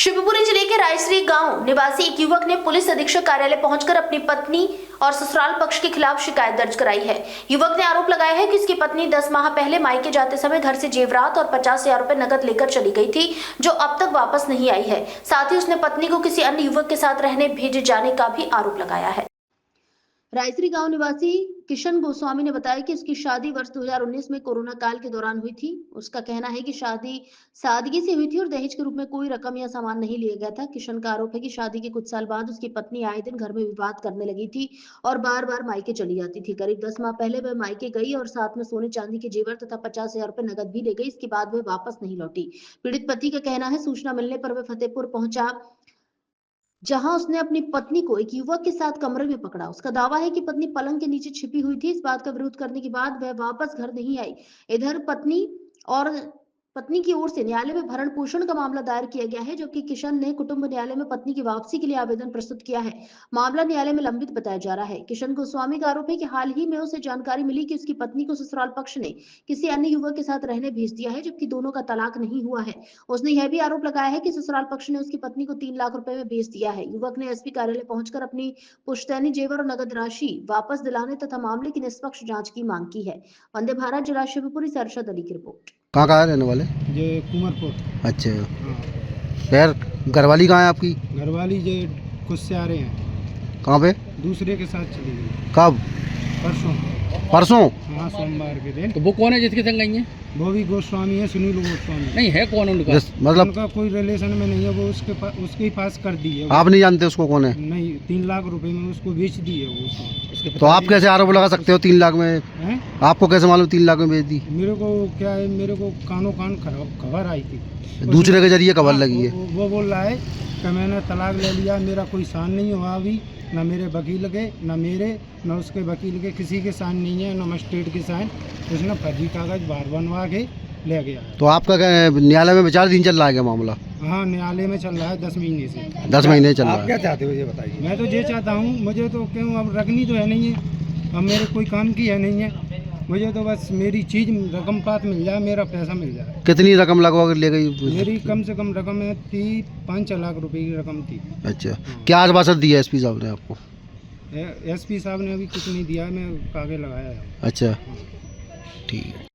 शिवपुरी जिले के रायश्री गांव निवासी एक युवक ने पुलिस अधीक्षक कार्यालय पहुंचकर अपनी पत्नी और ससुराल पक्ष के खिलाफ शिकायत दर्ज कराई है। युवक ने आरोप लगाया है कि उसकी पत्नी 10 माह पहले मायके जाते समय घर से जेवरात और 50,000 रुपए नकद लेकर चली गई थी, जो अब तक वापस नहीं आई है। साथ ही उसने पत्नी को किसी अन्य युवक के साथ रहने भेजे जाने का भी आरोप लगाया है। रायश्री गांव निवासी किशन गोस्वामी ने बताया कि उसकी शादी वर्ष 2019 में कोरोना काल के दौरान हुई थी। उसका कहना है कि शादी सादगी से हुई थी और दहेज के रूप में कोई रकम या सामान नहीं लिया गया था। किशन का आरोप है कि शादी के कुछ साल बाद उसकी पत्नी आए दिन घर में विवाद करने लगी थी और बार बार मायके चली जाती थी। करीब 10 माह पहले वह मायके गई और साथ में सोने चांदी के जेवर तथा 50,000 रुपए नकद भी ले गई। इसके बाद वह वापस नहीं लौटी। पीड़ित पति का कहना है सूचना मिलने पर वह फतेहपुर पहुंचा, जहां उसने अपनी पत्नी को एक युवक के साथ कमरे में पकड़ा। उसका दावा है कि पत्नी पलंग के नीचे छिपी हुई थी। इस बात का विरोध करने के बाद वह वापस घर नहीं आई। इधर पत्नी की ओर से न्यायालय में भरण पोषण का मामला दायर किया गया है, जबकि किशन ने कुटुंब न्यायालय में पत्नी की वापसी के लिए आवेदन प्रस्तुत किया है। मामला न्यायालय में लंबित बताया जा रहा है। किशन गोस्वामी का आरोप है कि हाल ही में उसे जानकारी मिली कि उसकी पत्नी को ससुराल पक्ष ने किसी अन्य युवक के साथ रहने भेज दिया है, जबकि दोनों का तलाक नहीं हुआ है। उसने यह भी आरोप लगाया है कि ससुराल पक्ष ने उसकी पत्नी को 3 लाख रुपए में बेच दिया है। युवक ने एसपी कार्यालय पहुंचकर अपनी पुश्तैनी जेवर और नगद राशि वापस दिलाने तथा मामले की निष्पक्ष जांच की मांग की है। वंदे भारत जिला शिवपुरी से अरशद अली की रिपोर्ट। कहाँ कहाँ रहने वाले? ये कुमरपुर। अच्छा, हाँ। यार घरवाली कहाँ है आपकी? घरवाली ये कुछ से आ रहे हैं, कहाँ पे? दूसरे के साथ चली गई। कब? परसों? हाँ, सोमवार के दिन। तो वो कौन है जिसके संग गई है? वो भी गोस्वामी है, सुनील गोस्वामी। नहीं है कौन उनका? मतलब उनका कोई रिलेशन में नहीं है, वो उसके पास कर दी है। आप नहीं जानते उसको कौन है? नहीं, 3 लाख रुपए में उसको बेच दी है वो। तो आप कैसे आरोप लगा सकते हो 3 लाख में? हैं? आपको कैसे मालूम 3 लाख में बेच दी? मेरे को क्या है, मेरे को कानो कान खबर आई थी, दूसरे के जरिए खबर लगी है। वो बोल रहा है कि मैंने तलाक ले लिया, मेरा कोई सान नहीं हुआ अभी, ना मेरे वकील के, ना मेरे, ना उसके वकील के, किसी के साइन नहीं है, ना मजिस्ट्रेट के साइन। उसने फर्जी कागज बाहर बनवा के ले गया। तो आपका न्यायालय में विचार दिन चल रहा है क्या मामला? हाँ, न्यायालय में चल रहा है 10 महीने से। 10 महीने चल रहा है। आप क्या चाहते हो ये बताइए? मैं तो ये चाहता हूँ, मुझे तो क्यों अब रखनी तो है नहीं है, अब मेरे कोई काम की है नहीं है, मुझे तो बस मेरी चीज़ रकम पात मिल जाए, मेरा पैसा मिल जाए। कितनी रकम लगवा कर ले गई? मेरी कम से कम रकम है 5 लाख रुपए की रकम थी। अच्छा, क्या आश्वासन दिया एसपी साहब ने आपको? एसपी साहब ने अभी कुछ नहीं दिया, मैं कागज लगाया है। अच्छा, ठीक है।